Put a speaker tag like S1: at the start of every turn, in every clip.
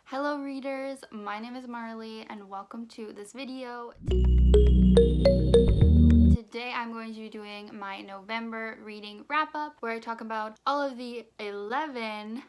S1: Hello readers, my name is Marley and welcome to this video. Today I'm going to be doing my November reading wrap-up where I talk about all of the 11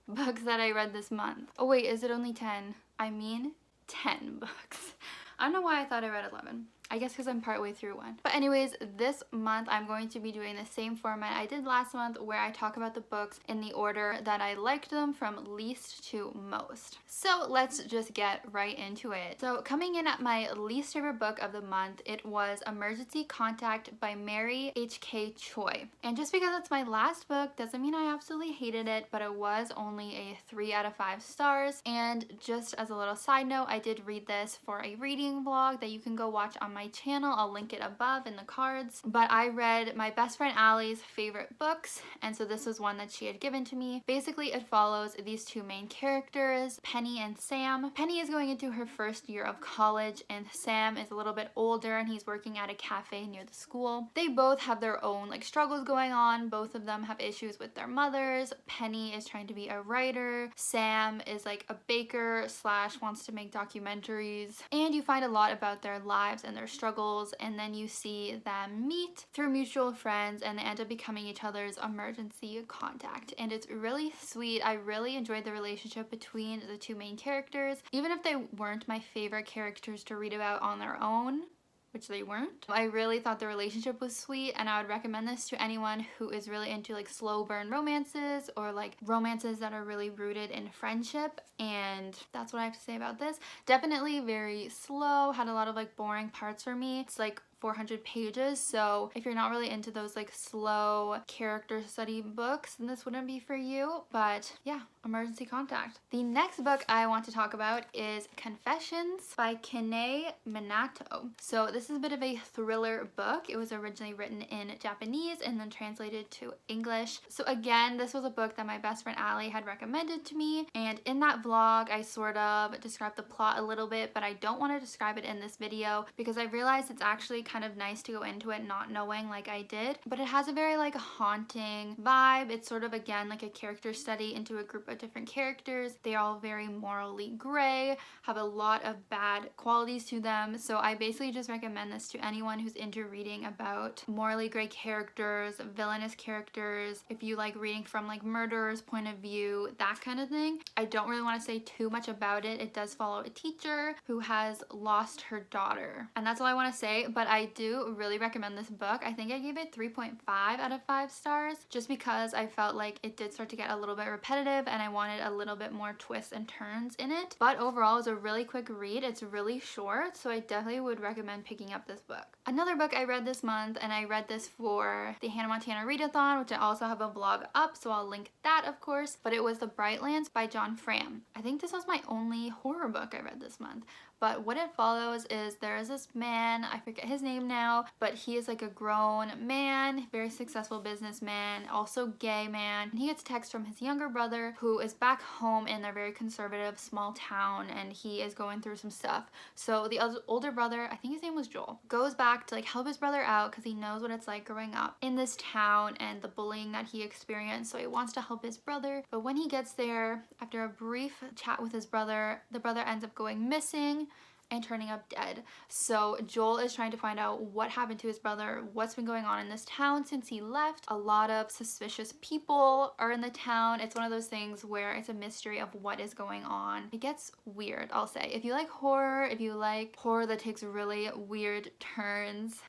S1: books that I read this month. Oh wait, is it only 10? I mean 10 books. I don't know why I thought I read 11. I guess because I'm partway through one. But anyways, this month I'm going to be doing the same format I did last month where I talk about the books in the order that I liked them from least to most. So let's just get right into it. So coming in at my least favorite book of the month, it was Emergency Contact by Mary H.K. Choi. And just because it's my last book doesn't mean I absolutely hated it, but it was only a 3 out of 5 stars. And just as a little side note, I did read this for a reading vlog that you can go watch on my channel. I'll link it above in the cards. But I read my best friend Allie's favorite books, and so this was one that she had given to me. Basically, it follows these two main characters, Penny and Sam. Penny is going into her first year of college, and Sam is a little bit older and he's working at a cafe near the school. They both have their own struggles going on. Both of them have issues with their mothers. Penny is trying to be a writer. Sam is a baker slash wants to make documentaries. And you find a lot about their lives and their struggles, and then you see them meet through mutual friends and they end up becoming each other's emergency contact. And it's really sweet. I really enjoyed the relationship between the two main characters, even if they weren't my favorite characters to read about on their own, which they weren't. I really thought the relationship was sweet, and I would recommend this to anyone who is really into slow burn romances or romances that are really rooted in friendship. And that's what I have to say about this. Definitely very slow, had a lot of boring parts for me. It's 400 pages, so if you're not really into those slow character study books, then this wouldn't be for you. But yeah, Emergency Contact. The next book I want to talk about is Confessions by Kanae Minato. So this is a bit of a thriller book. It was originally written in Japanese and then translated to English. So again, this was a book that my best friend Allie had recommended to me, and in that vlog I sort of described the plot a little bit, but I don't want to describe it in this video because I realized it's actually kind of nice to go into it not knowing like I did. But it has a very haunting vibe. It's sort of again a character study into a group of different characters. They're all very morally gray, have a lot of bad qualities to them. So I basically just recommend this to anyone who's into reading about morally gray characters, villainous characters, if you like reading from murderer's point of view, that kind of thing. I don't really want to say too much about it. It does follow a teacher who has lost her daughter, and that's all I want to say. But I do really recommend this book. I think I gave it 3.5 out of 5 stars just because I felt like it did start to get a little bit repetitive and I wanted a little bit more twists and turns in it. But overall, it's a really quick read. It's really short, so I definitely would recommend picking up this book. Another book I read this month, and I read this for the Hannah Montana Readathon, which I also have a vlog up, so I'll link that of course, but it was The Brightlands by John Fra. I think this was my only horror book I read this month. But what it follows is there is this man, I forget his name now, but he is a grown man, very successful businessman, also gay man. And he gets a text from his younger brother who is back home in their very conservative small town, and he is going through some stuff. So the older brother, I think his name was Joel, goes back to help his brother out because he knows what it's like growing up in this town and the bullying that he experienced. So he wants to help his brother. But when he gets there, after a brief chat with his brother, the brother ends up going missing and turning up dead. So Joel is trying to find out what happened to his brother, what's been going on in this town since he left. A lot of suspicious people are in the town. It's one of those things where it's a mystery of what is going on. It gets weird, I'll say. If you like horror, if you like horror that takes really weird turns,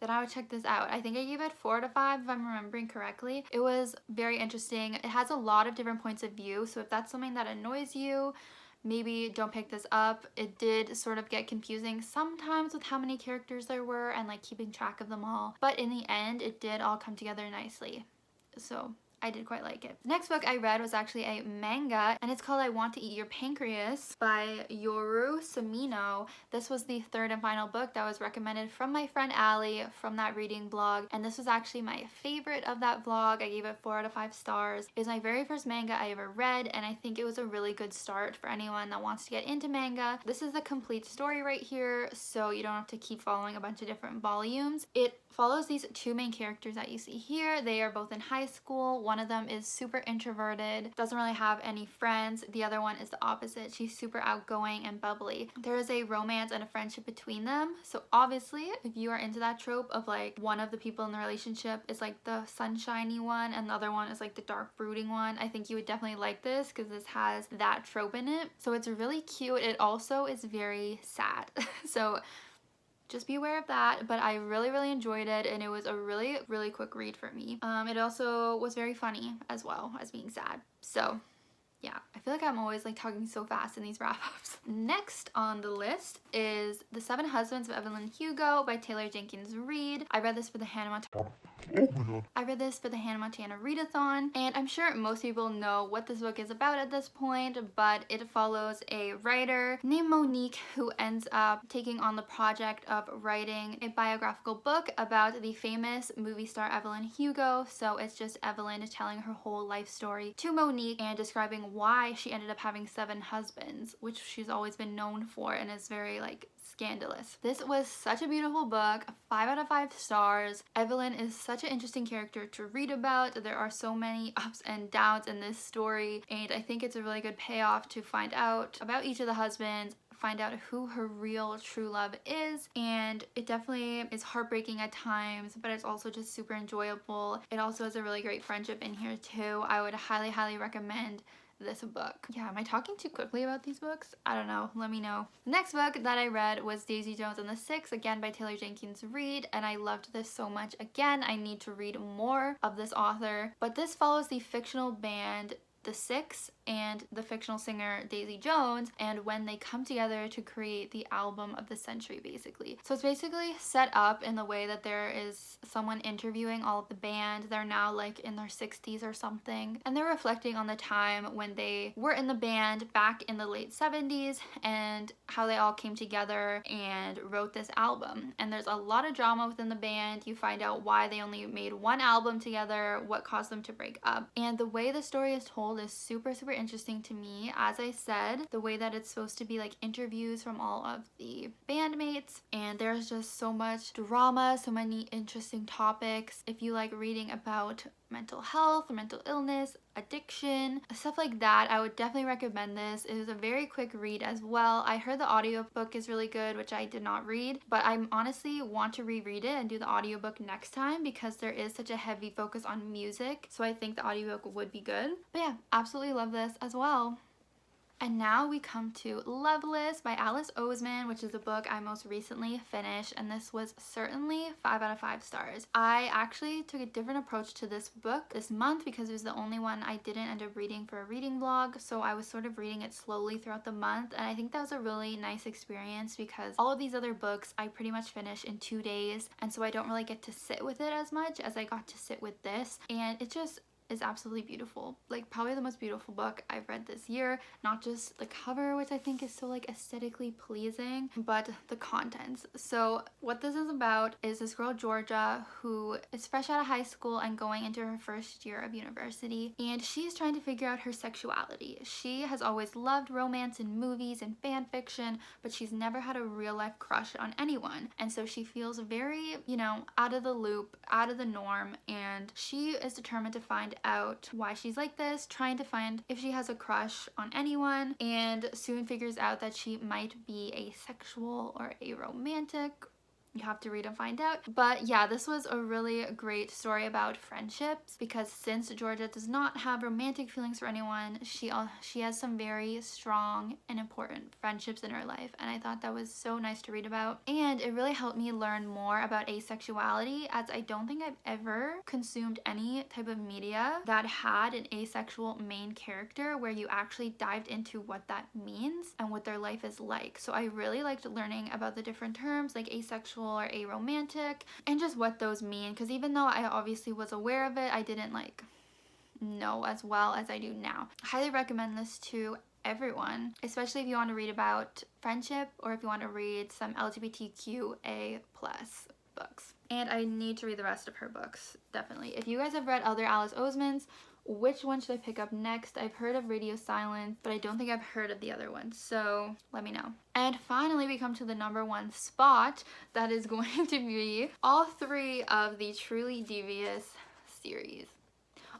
S1: then I would check this out. I think I gave it 4 out of 5 if I'm remembering correctly. It was very interesting. It has a lot of different points of view, so if that's something that annoys you, maybe don't pick this up. It did sort of get confusing sometimes with how many characters there were and keeping track of them all, but in the end it did all come together nicely. So I did quite like it. The next book I read was actually a manga, and it's called I Want to Eat Your Pancreas by Yoru Sumino. This was the third and final book that was recommended from my friend Allie from that reading blog, and this was actually my favorite of that vlog. I gave it 4 out of 5 stars. It was my very first manga I ever read, and I think it was a really good start for anyone that wants to get into manga. This is the complete story right here, so you don't have to keep following a bunch of different volumes. It follows these two main characters that you see here. They are both in high school. One of them is super introverted, doesn't really have any friends. The other one is the opposite. She's super outgoing and bubbly. There is a romance and a friendship between them. So obviously, if you are into that trope of like one of the people in the relationship is like the sunshiny one and the other one is like the dark brooding one, I think you would definitely like this because this has that trope in it. So it's really cute. It also is very sad. So just be aware of that, but I really enjoyed it, and it was a really quick read for me. It also was very funny as well as being sad. So yeah, I feel like I'm always like talking so fast in these wrap-ups. Next on the list is The Seven Husbands of Evelyn and Hugo by Taylor Jenkins Reid. I read this for the Hannah Montana readathon, and I'm sure most people know what this book is about at this point, but it follows a writer named Monique who ends up taking on the project of writing a biographical book about the famous movie star Evelyn Hugo. So it's just Evelyn telling her whole life story to Monique and describing why she ended up having 7 husbands, which she's always been known for and is very like scandalous. This was such a beautiful book, 5 out of 5 stars. Evelyn is such an interesting character to read about. There are so many ups and downs in this story, and I think it's a really good payoff to find out about each of the husbands, find out who her real true love is, and it definitely is heartbreaking at times, but it's also just super enjoyable. It also has a really great friendship in here too. I would highly recommend this book. Yeah, am I talking too quickly about these books? I don't know, let me know. The next book that I read was Daisy Jones and the Six, again by Taylor Jenkins Reid, and I loved this so much. Again, I need to read more of this author, but this follows the fictional band The Six and the fictional singer Daisy Jones, and when they come together to create the album of the century, basically. So it's basically set up in the way that there is someone interviewing all of the band. They're now like in their 60s or something, and they're reflecting on the time when they were in the band back in the late 70s and how they all came together and wrote this album. And there's a lot of drama within the band. You find out why they only made one album together, what caused them to break up, and the way the story is told is super interesting to me. As I said, the way that it's supposed to be like interviews from all of the bandmates, and there's just so much drama, so many interesting topics. If you like reading about mental health, mental illness, addiction, stuff like that, I would definitely recommend this. It was a very quick read as well. I heard the audiobook is really good, which I did not read, but I honestly want to reread it and do the audiobook next time because there is such a heavy focus on music, so I think the audiobook would be good. But yeah, absolutely love this as well. And now we come to Loveless by Alice Oseman, which is a book I most recently finished, and this was certainly 5 out of 5 stars. I actually took a different approach to this book this month because it was the only one I didn't end up reading for a reading vlog, so I was sort of reading it slowly throughout the month, and I think that was a really nice experience because all of these other books I pretty much finished in 2 days, and so I don't really get to sit with it as much as I got to sit with this, and it just is absolutely beautiful. Like probably the most beautiful book I've read this year. Not just the cover, which I think is so like aesthetically pleasing, but the contents. So what this is about is this girl Georgia who is fresh out of high school and going into her first year of university, and she's trying to figure out her sexuality. She has always loved romance in movies and fan fiction, but she's never had a real life crush on anyone, and so she feels very, you know, out of the loop, out of the norm, and she is determined to find out why she's like this, trying to find if she has a crush on anyone, and soon figures out that she might be asexual or aromantic. You have to read and find out. But yeah, this was a really great story about friendships because since Georgia does not have romantic feelings for anyone, she has some very strong and important friendships in her life, and I thought that was so nice to read about. And it really helped me learn more about asexuality, as I don't think I've ever consumed any type of media that had an asexual main character where you actually dived into what that means and what their life is like. So I really liked learning about the different terms like asexual or aromantic and just what those mean, because even though I obviously was aware of it, I didn't like know as well as I do now. I highly recommend this to everyone, especially if you want to read about friendship or if you want to read some LGBTQA+ books. And I need to read the rest of her books, definitely. If you guys have read other Alice Oseman's, which one should I pick up next? I've heard of Radio Silence, but I don't think I've heard of the other one, so let me know. And finally, we come to the #1 spot. That is going to be all 3 of the Truly Devious series.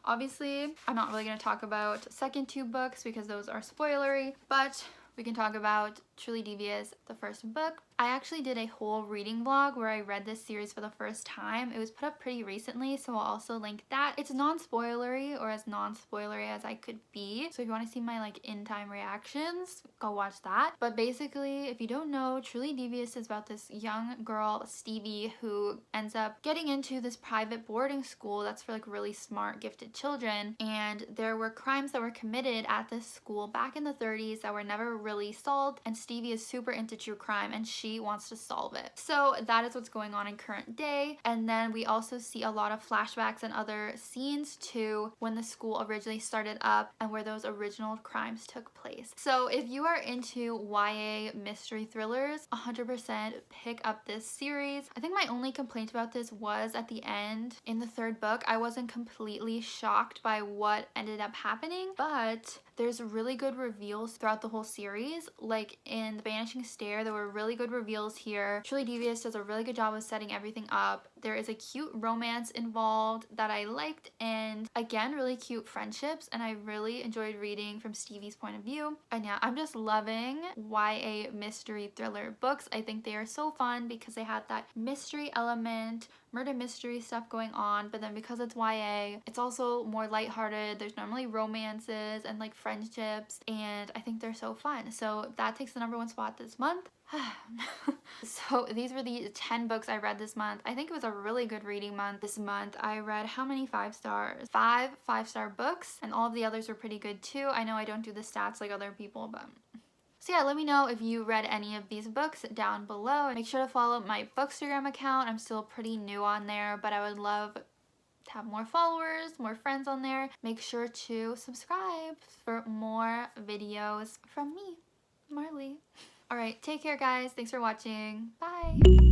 S1: Obviously, I'm not really going to talk about second two books because those are spoilery, but we can talk about Truly Devious, the first book. I actually did a whole reading vlog where I read this series for the first time. It was put up pretty recently, so I'll also link that. It's non-spoilery, or as non-spoilery as I could be. So if you want to see my like in-time reactions, go watch that. But basically, if you don't know, Truly Devious is about this young girl, Stevie, who ends up getting into this private boarding school that's for like really smart, gifted children. And there were crimes that were committed at this school back in the 30s that were never really solved. And Stevie is super into true crime, and she wants to solve it. So that is what's going on in current day. And then we also see a lot of flashbacks and other scenes to when the school originally started up and where those original crimes took place. So if you are into YA mystery thrillers, 100% pick up this series. I think my only complaint about this was at the end in the third book. I wasn't completely shocked by what ended up happening, but there's really good reveals throughout the whole series. Like in The Vanishing Stair, there were really good reveals here. Truly Devious does a really good job of setting everything up. There is a cute romance involved that I liked, and again, really cute friendships, and I really enjoyed reading from Stevie's point of view. And yeah, I'm just loving YA mystery thriller books. I think they are so fun because they have that mystery element, murder mystery stuff going on, but then because it's YA, it's also more lighthearted. There's normally romances and like friendships, and I think they're so fun. So that takes the #1 spot this month. So these were the 10 books I read this month. I think it was a really good reading month this month. I read how many 5 stars? 5 5-star books, and all of the others were pretty good too. I know I don't do the stats like other people, but so yeah, let me know if you read any of these books down below. Make sure to follow my Bookstagram account. I'm still pretty new on there, but I would love to have more followers, more friends on there. Make sure to subscribe for more videos from me, Marley. Alright, take care guys. Thanks for watching. Bye!